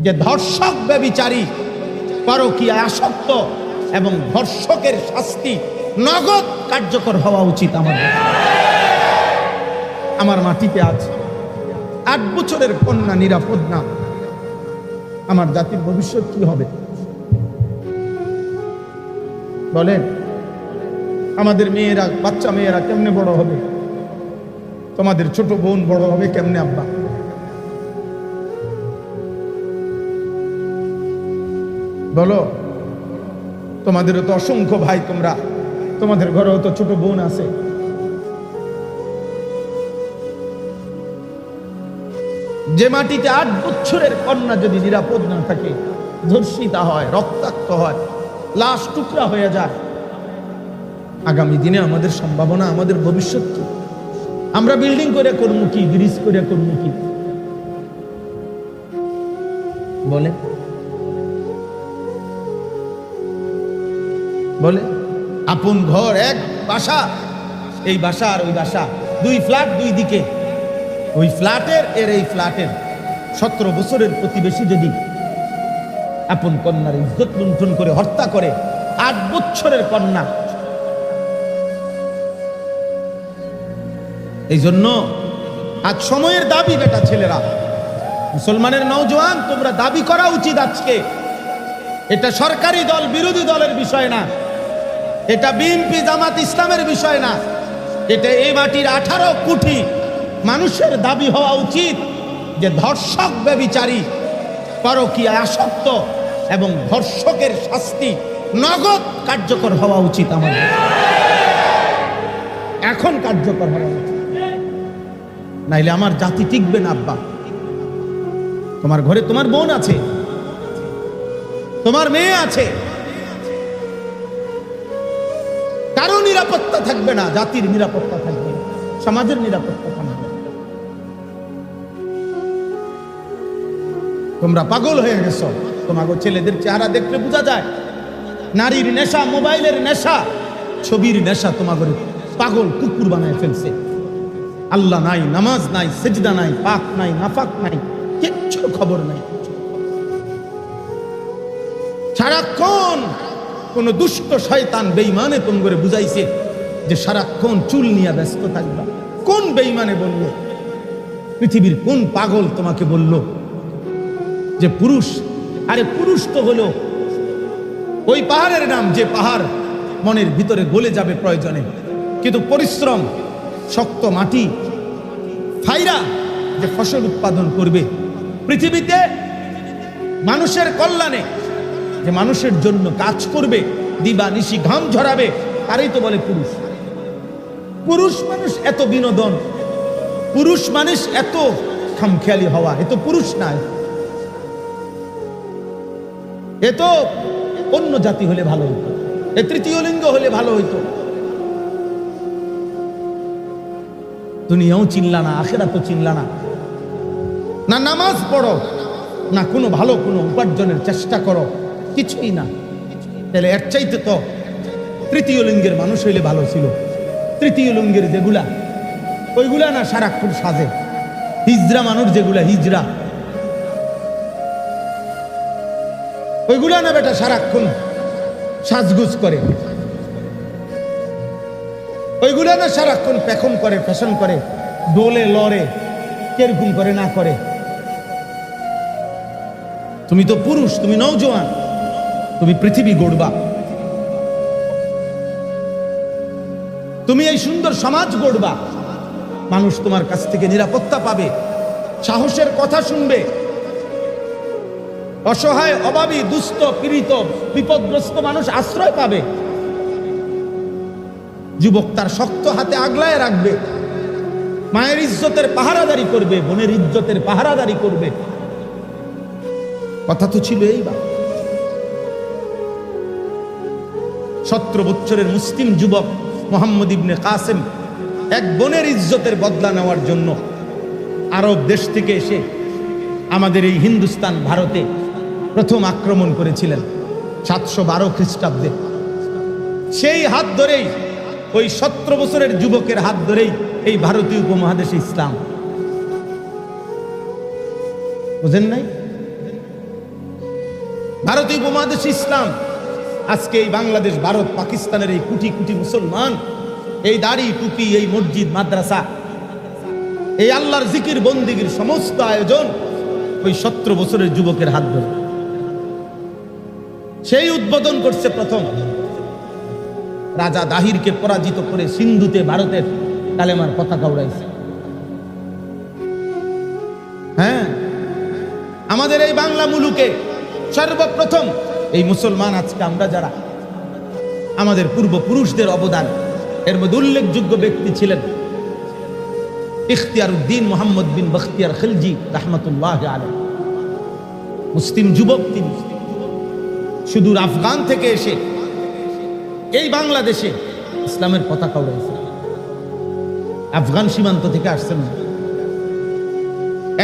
যে ধর্ষক ব্যভিচারী পরকীয়া আসক্ত এবং ধর্ষকের শাস্তি নগদ কার্যকর হওয়া উচিত। আমার মাটিতে আছে 8 বছরের কন্যা নিরাপদ না, আমার জাতির ভবিষ্যৎ কি হবে বলেন? আমাদের মেয়েরা, বাচ্চা মেয়েরা কেমনে বড় হবে? তোমাদের ছোট বোন বড় হবে কেমনে আব্বা? বলো, তোমাদেরও তো অসংখ্য ভাই, তোমাদের ঘরেও তো ছোট বোন আছে। যে মাটিতে 8 বছরের কন্যা যদি নিরাপদ না থাকে, ধর্ষিতা হয়, রক্তাক্ত হয়, লাশ টুকরা হয়ে যায়, আগামী দিনে আমাদের সম্ভাবনা, আমাদের ভবিষ্যৎ কি? আমরা বিল্ডিং করে করবো কি, ব্রিজ করে করবো কি বলে? বলে আপন ঘর, এক বাসা, এই বাসা আর ওই বাসা, 2 ফ্ল্যাট 2 দিকে, ওই ফ্ল্যাটের এর এই ফ্ল্যাটের 17 বছরের প্রতিবেশী যদি আপন কন্যার ইজ্জত লুণ্ঠন করে হত্যা করে, 8 বছরের কন্যা। এই জন্য আজ সময়ের দাবি, বেটা ছেলেরা, মুসলমানের নওজোয়ান, তোমরা দাবি করা উচিত আজকে। এটা সরকারি দল বিরোধী দলের বিষয় না, এটা বিএনপি জামাত ইসলামের বিষয় না, এটা এই মাটির 18 কোটি মানুষের দাবি হওয়া উচিত যে ধর্ষক ব্যভিচারী পরকীয়া আসক্ত এবং ধর্ষকের শাস্তি নগদ কার্যকর হওয়া উচিত। আমাদের এখন কার্যকর হওয়া উচিত, নাইলে আমার জাতি টিকবে না আব্বা। তোমার ঘরে তোমার বোন আছে, তোমার মেয়ে আছে, কারো নিরাপত্তা থাকবে না, জাতির নিরাপত্তা থাকবে না, সমাজের নিরাপত্তা থাকবে না। তোমরা পাগল হয়ে গেছো, তোমাকে ছেলেদের চেহারা দেখলে বোঝা যায়। নারীর নেশা, মোবাইলের নেশা, ছবির নেশা তোমাকে পাগল কুকুর বানায় ফেলছে। আল্লাহ নাই, নামাজ নাই, সেজদা নাই, পাক নাই, নাফাক নাই, কিচ্ছু খবর নাই। সারাক্ষণ কোন দুষ্ট শয়তান বেঈমানে তোমাকে বুঝাইছে যে সারাক্ষণ চুল নিয়ে ব্যস্ত থাকবা। কোন বেঈমানে বলল? পৃথিবীর কোন পাগল তোমাকে বলল যে পুরুষ? আরে পুরুষ তো হলো ওই পাহাড়ের নাম, যে পাহাড় মনের ভিতরে গলে যাবে প্রয়োজনে, কিন্তু পরিশ্রম, শক্ত মাটি ফাইরা যে ফসল উৎপাদন করবে পৃথিবীতে, মানুষের কল্যাণে, যে মানুষের জন্য কাজ করবে, দিবা নিশি ঘাম ঝরাবে, তারই তো বলে পুরুষ। পুরুষ মানুষ এত বিনোদন, পুরুষ মানুষ এত খামখেয়ালি হওয়া, এ তো পুরুষ না, এ তো অন্য জাতি হলে ভালো হইতো, এ তৃতীয় লিঙ্গ হলে ভালো হইতো। দুনিয়াও চিনলা না, আখিরাতও চিনলা না, না নামাজ পড়ো, না কোনো ভালো কোনো উপার্জনের চেষ্টা করো, কিছুই না। তাহলে এর চাইতে তো তৃতীয় লিঙ্গের মানুষ হইলে ভালো ছিল। তৃতীয় লিঙ্গের যেগুলা, ওইগুলা না সারাক্ষণ সাজে, হিজড়া মানুষ যেগুলা, হিজড়া, ওইগুলা না বেটা সারাক্ষণ সাজগুজ করে, ওইগুলা না সারাক্ষণ পেখম করে, ফ্যাশন করে, ডোলে লড়ে, কিরকম করে না করে। তুমি তো পুরুষ, তুমি নওজোয়ান, তুমি পৃথিবী গড়বা, তুমি এই সুন্দর সমাজ গড়বা। মানুষ তোমার কাছ থেকে নিরাপত্তা পাবে, সাহসের কথা শুনবে, অসহায়, অভাবী, দুস্থ, পীড়িত, বিপদগ্রস্ত মানুষ আশ্রয় পাবে। যুবক তার শক্ত হাতে আগলায় রাখবে, মায়ের ইজ্জতের পাহারাদারি করবে, বোনের ইজ্জতের পাহারাদারি করবে। কথা তো ছিল এই বা 17 বছরের মুসলিম যুবক মোহাম্মদ ইবনে কাসেম এক বোনের ইজ্জতের বদলা নেওয়ার জন্য আরব দেশ থেকে এসে আমাদের এই হিন্দুস্তান, ভারতে প্রথম আক্রমণ করেছিলেন 712 খ্রিস্টাব্দে। সেই হাত ধরেই, ওই 17 বছরের যুবকের হাত ধরেই এই ভারতীয় উপমহাদেশে ইসলাম। বুঝেন নাই? ভারতীয় উপমহাদেশ ইসলাম, আজকে এই বাংলাদেশ, ভারত, পাকিস্তানের এই কোটি কোটি মুসলমান, এই দাড়ি টুপি, এই মসজিদ মাদ্রাসা, এই আল্লাহর জিকির বন্দিগির সমস্ত আয়োজন ওই 17 বছরের যুবকের হাত ধরে। সেই উদ্বোধন করছে প্রথম রাজা দাহিরকে পরাজিত করে সিন্ধুতে ভারতের কালেমার পতাকা উড়াইছে। হ্যাঁ, আমাদের এই বাংলা মুলুকে সর্বপ্রথম এই মুসলমান, আজকে আমরা যারা, আমাদের পূর্বপুরুষদের অবদান, এর মধ্যে উল্লেখযোগ্য ব্যক্তি ছিলেন ইখতিয়ার উদ্দিন মোহাম্মদ বিন বখতিয়ার খিলজি রাহমাতুল্লাহ আলাইহি। মুসলিম যুবক তিনি, সুদূর আফগান থেকে এসে এই বাংলাদেশে ইসলামের পতাকা উড়াইছে। আফগান সীমান্ত থেকে আসছেন,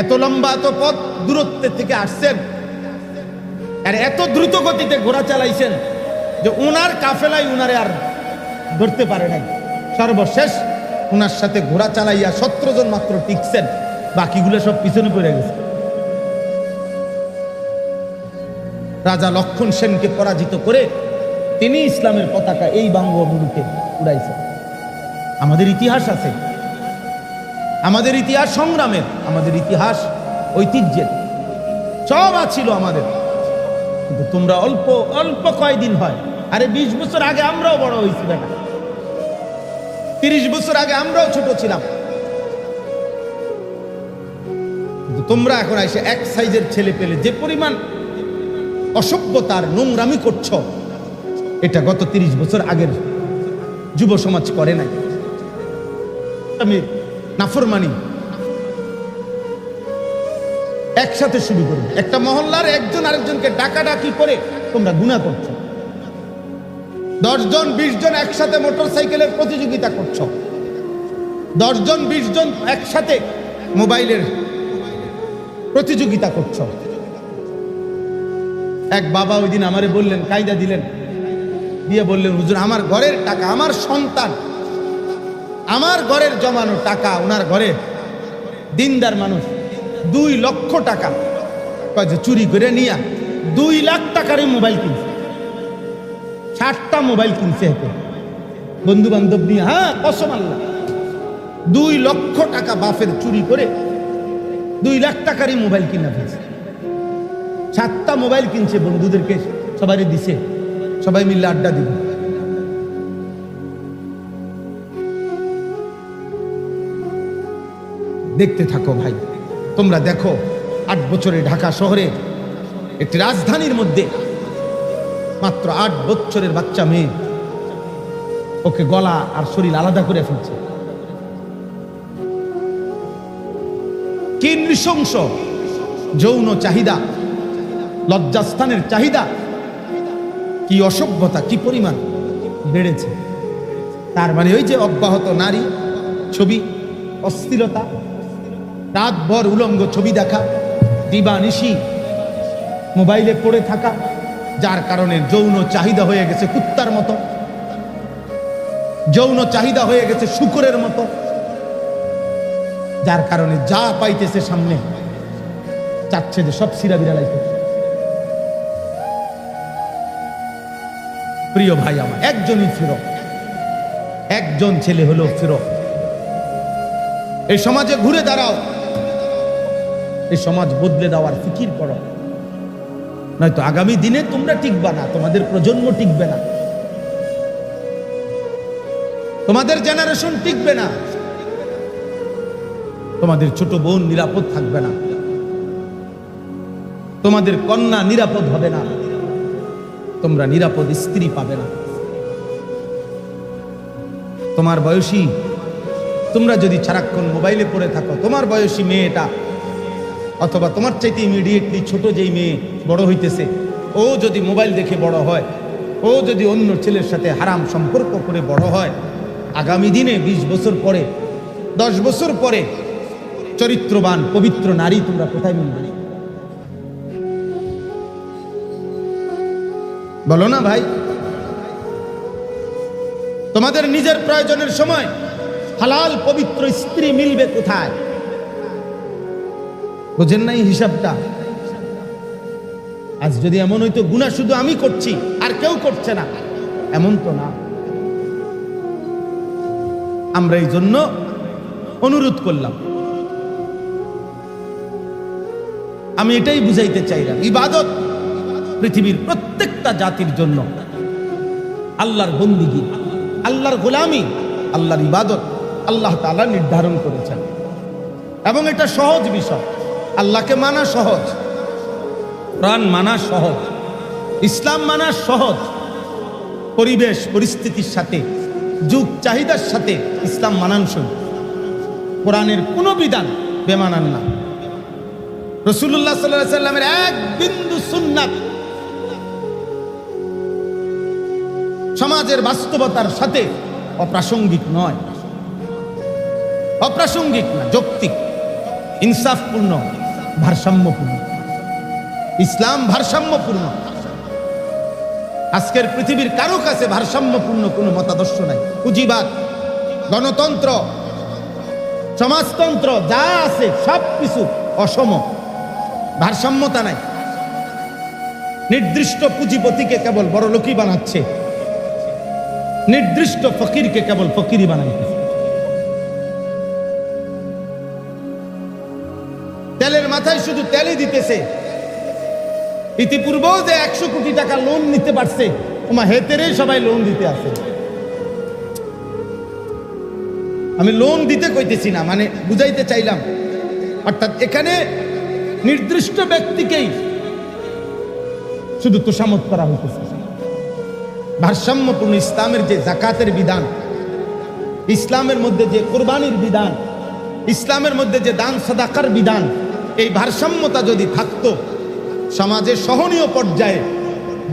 এত লম্বা এত পথ দূরত্বের থেকে আসছেন, আর এত দ্রুত গতিতে ঘোড়া চালাইছেন যে উনার কাফেলায় উনারে আর ধরতে পারে নাই। সর্বশেষ উনার সাথে ঘোড়া চালাইয়া 17 জন মাত্র টিকছেন, বাকিগুলো সব পিছনে পড়ে গেছে। রাজা লক্ষণ সেনকে পরাজিত করে তিনি ইসলামের পতাকা এই বঙ্গভূমিতে উড়াইছেন। আমাদের ইতিহাস আছে, আমাদের ইতিহাস সংগ্রামের, আমাদের ইতিহাস ঐতিহ্যের, সব ছিল আমাদের। কিন্তু তোমরা অল্প অল্প কয়দিন হয়, আরে 20 বছর আগে আমরাও বড় হয়েছি বেটা, 30 বছর আগে আমরাও ছোট ছিলাম। তোমরা এখন এসে এক সাইজের ছেলে পেলে যে পরিমাণ অসভ্যতার নোংরামি করছো, এটা গত 30 বছর আগের যুব সমাজ করে নাই। আমি নাফরমানি একসাথে শুরু করবে, একটা মহল্লার একজন আরেকজনকে ডাকাডাকি করে তোমরা গুনাহ করছো। 10 জন 20 জন একসাথে মোটর সাইকেলের প্রতিযোগিতা করছো, 10 জন 20 জন একসাথে মোবাইলের প্রতিযোগিতা করছো। এক বাবা ওই দিন আমারে বললেন, কায়দা দিলেন, দিয়ে বললেন, হুজুর আমার ঘরের টাকা, আমার সন্তান, আমার ঘরের জমানো টাকা, ওনার ঘরে দিনদার মানুষ 2 লক্ষ টাকা চুরি করে নিয়ে 2 লাখ টাকারই মোবাইল কিনছে, 60টা মোবাইল কিনছে বন্ধু বান্ধব নিয়ে। হ্যাঁ, কসম আল্লাহ, 2 লক্ষ টাকা বাফের চুরি করে 2 লাখ টাকারই মোবাইল কিনা ফেলছে। 7টা মোবাইল কিনছে, বন্ধুদেরকে সবাই দিছে, সবাই মিলে আড্ডা দিবে। দেখতে থাকো ভাই, তোমরা দেখো 8 বছরে ঢাকা শহরে একটি রাজধানীর মধ্যে মাত্র 8 বছরের বাচ্চা মেয়ে, ওকে গলা আর শরীর আলাদা করে ফেলছে। কি নৃশংস যৌন চাহিদা, লজ্জাস্থানের চাহিদা, কি অসভ্যতা, কি পরিমাণ বেড়েছে। তার মানে ওই যে অব্যাহত নারী ছবি, অশ্লীলতা, রাতভর উলঙ্গ ছবি দেখা, দিবানিশি মোবাইলে পড়ে থাকা, যার কারণে যৌন চাহিদা হয়ে গেছে কুত্তার মতো, যৌন চাহিদা হয়ে গেছে শূকরের মতো, যার কারণে যা পাইতেছে সামনে চাচ্ছে যে সব সিরা বিড়ালাইতে। প্রিয় ভাই আমার, একজনই ফিরো, একজন ছেলে হলো ফিরো। এই সমাজে ঘুরে দাঁড়াও, এই সমাজ বদলে দেওয়ার ফিকির করো, নয়তো আগামী দিনে তোমরা টিকবা না, তোমাদের প্রজন্ম টিকবে না, তোমাদের জেনারেশন টিকবে না, তোমাদের ছোট বোন নিরাপদ থাকবে না, তোমাদের কন্যা নিরাপদ হবে না, তোমরা নিরাপদ স্ত্রী পাবে না। তোমার বয়সী, তোমরা যদি সারাক্ষণ মোবাইলে পড়ে থাকো, তোমার বয়সী মেয়েটা অথবা তোমার চাইতে ইমিডিয়েটলি ছোট যেই মেয়ে বড় হইতেছে, ও যদি মোবাইল দেখে বড় হয়, ও যদি অন্য ছেলের সাথে হারাম সম্পর্ক করে বড় হয়, আগামী দিনে 20 বছর পরে, 10 বছর পরে চরিত্রবান পবিত্র নারী তোমরা কোথায় মিলবে? বলো না ভাই? তোমাদের নিজের প্রয়োজনের সময় হালাল পবিত্র স্ত্রী মিলবে কোথায়? বুঝেন নাই হিসাবটা? আজ যদি এমন হইতো গুনাহ শুধু আমি করছি আর কেউ করছে না, এমন তো না। আমরা এই জন্য অনুরোধ করলাম, আমি এটাই বুঝাইতে চাইলাম, ইবাদত পৃথিবীর প্রত্যেকটা জাতির জন্য আল্লাহর বন্দিগি, আল্লাহর গোলামি, আল্লাহর ইবাদত আল্লাহ তাআলা নির্ধারণ করেছেন। এবং এটা সহজ বিষয়, আল্লাহকে মানা সহজ, কোরআন মানা সহজ, ইসলাম মানা সহজ। পরিবেশ পরিস্থিতির সাথে, যুগ চাহিদার সাথে ইসলাম মানানসই। কোরআনের কোনো বিধান বেমানান না। রাসূলুল্লাহ সাল্লাল্লাহু আলাইহি ওয়াসাল্লামের এক বিন্দু সুন্নাত সমাজের বাস্তবতার সাথে অপ্রাসঙ্গিক নয়, অপ্রাসঙ্গিক না, যৌক্তিক, ইনসাফপূর্ণ, ভারসাম্যপূর্ণ। ইসলাম ভারসাম্যপূর্ণ। আজকের পৃথিবীর কারো কাছে ভারসাম্যপূর্ণ কোনো মতাদর্শ নাই। পুঁজিবাদ, গণতন্ত্র, সমাজতন্ত্র যা আছে সব কিছু অসম, ভারসাম্যতা নাই। নির্দিষ্ট পুঁজিপতিকে কেবল বড় লোকই বানাচ্ছে, নির্দিষ্ট ফকিরকে কেবল ফকিরই বানাইতেছে। তেলের মাথায় শুধু তেলই দিতেছে। ইতিপূর্বেও যে 100 কোটি টাকা লোন নিতে পারছে, ওমা হেতেরে সবাই লোন দিতে আছে। আমি লোন দিতে কইতেছি না, মানে বুঝাইতে চাইলাম। অর্থাৎ এখানে নির্দিষ্ট ব্যক্তিকেই শুধু তোষামত করা হইতেছে। ভারসাম্যপূর্ণ ইসলামের যে যাকাতের বিধান, ইসলামের মধ্যে যে কোরবানির বিধান, ইসলামের মধ্যে যে দান সাদাকার বিধান, এই ভারসাম্যতা যদি থাকতো, সমাজে সহনীয় পর্যায়ে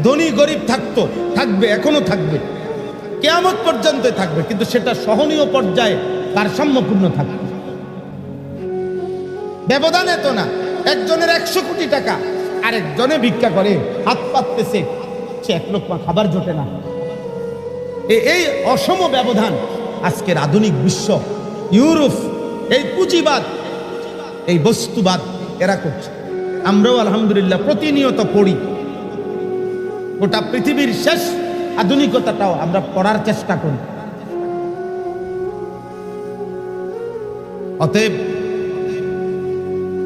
ধনী গরিব থাকতো, থাকবে, এখনো থাকবে, কিয়ামত পর্যন্ত থাকবে, কিন্তু সেটা সহনীয় পর্যায়ে ভারসাম্যপূর্ণ থাকবে। ব্যবধান এত না, একজনের 100 কোটি টাকা, আরেকজনে ভিক্ষা করে, হাত পাততেছে, সে 1 লোকমা খাবার জোটে না। এই অসম ব্যবধান আজকের আধুনিক বিশ্ব, ইউরোপ, এই পুঁজিবাদ, এই বস্তুবাদ এরা করছে। আমরাও আলহামদুলিল্লাহ প্রতিনিয়ত পড়ি। গোটা পৃথিবীর শেষ আধুনিকতাটাও আমরা পড়ার চেষ্টা করি। অতএব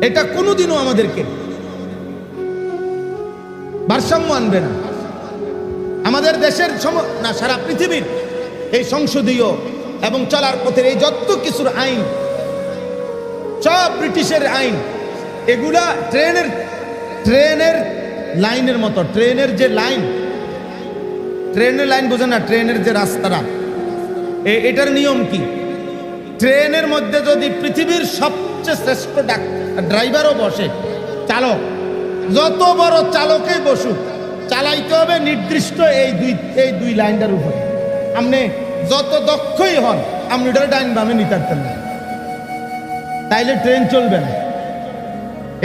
এটা কোনোদিনও আমাদেরকে ভারসাম্য আনবে না। আমাদের দেশের না, সারা পৃথিবীর এই সংসদীয় এবং চলার পথের এই যত কিছুর আইন, সব ব্রিটিশের আইন, এগুলা ট্রেনের লাইনের মতো। ট্রেনের যে লাইন, ট্রেনের লাইন বোঝে না, ট্রেনের যে রাস্তাটা, এটার নিয়ম কি? ট্রেনের মধ্যে যদি পৃথিবীর সবচেয়ে শ্রেষ্ঠ ড্রাইভারও বসে, চালক, যত বড় চালকেই বসুক, চালাইতে হবে নির্দিষ্ট এই দুই লাইনটার উপরে। আপনি যত দক্ষই হন, আপনি ওটার ডাইন বামে নিতে পারতেন না, তাইলে ট্রেন চলবে না।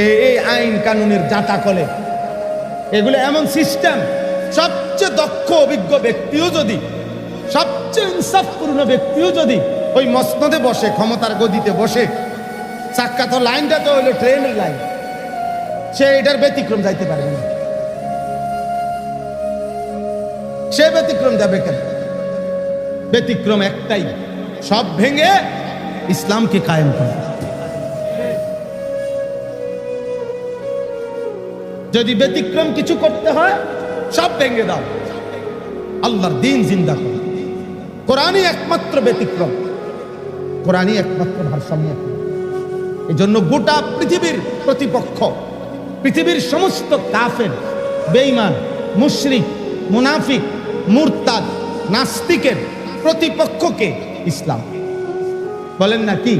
এই আইন কানুনের জাতা কলে এগুলো এমন সিস্টেম, সবচেয়ে দক্ষ অভিজ্ঞ ব্যক্তিও যদি, সবচেয়ে ইনসাফপূর্ণ ব্যক্তিও যদি ওই মসনদে বসে, ক্ষমতার গদিতে বসে, চাক্কা তো লাইনটা তো হইলো ট্রেনের লাইন, সে এটার ব্যতিক্রম যাইতে পারবে না। সে ব্যতিক্রম যাবে কেন? ব্যতিক্রম একটাই, সব ভেঙে ইসলামকে কায়েম করা। যদি ব্যতিক্রম কিছু করতে হয়, সব ভেঙে দাও, আল্লাহর দ্বীন জিন্দা করো। কোরআনই একমাত্র ব্যতিক্রম, কোরআনই একমাত্র ভারসাম্য। এই জন্য গোটা পৃথিবীর প্রতিপক্ষ, পৃথিবীর সমস্ত কাফের, বেঈমান, মুশরিক, মুনাফিক, মুরতাদ, নাস্তিকের প্রতিপক্ষকে ইসলাম। বলেন না কি?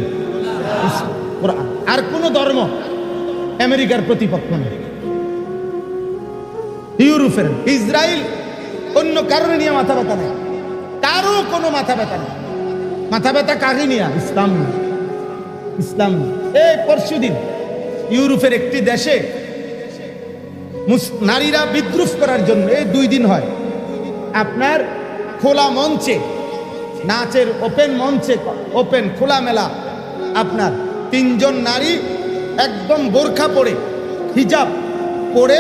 কোরআন। আর কোন ধর্ম আমেরিকার প্রতিপক্ষ নেই, ইউরোপের, ইসরায়েল, অন্য কারণে নিয়ে মাথা ব্যথা নেই, কারো কোনো মাথা ব্যথা নেই। মাথা ব্যথা কাকে নিয়ে? ইসলাম নিয়ে। ইসলাম। এই পরশুদিন ইউরোপের একটি দেশে নারীরা বিদ্রুপ করার জন্য, এই 2 দিন হয়, আপনার খোলা মঞ্চে, নাচের ওপেন মঞ্চে, ওপেন খোলামেলা, আপনার 3 জন নারী একদম বোরখা পরে, হিজাব পরে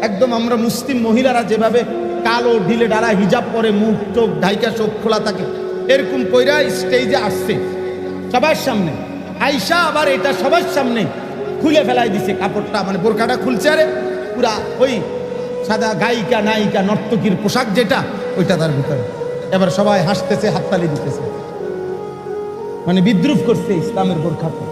একদম আমরা মুসলিম মহিলারা যেভাবে কালো ঢিলে ডালা হিজাব পরে, মুখ চোখ ঢাইকা চোখ খোলা থাকে, এরকম কইরা স্টেজে আসছে সবার সামনে। আইসা আবার এটা সবার সামনে খুলে ফেলাই দিছে কাপড়টা, মানে বোরকাটা খুলছে, আরে পুরা ওই সাদা গায়িকা নায়িকা নর্তকীর পোশাক যেটা, ওইটা তার ভিতরে। এবার সবাই হাসতেছে, হাততালি দিতেছে, মানে বিদ্রুপ করছে ইসলামের বোরখাকে।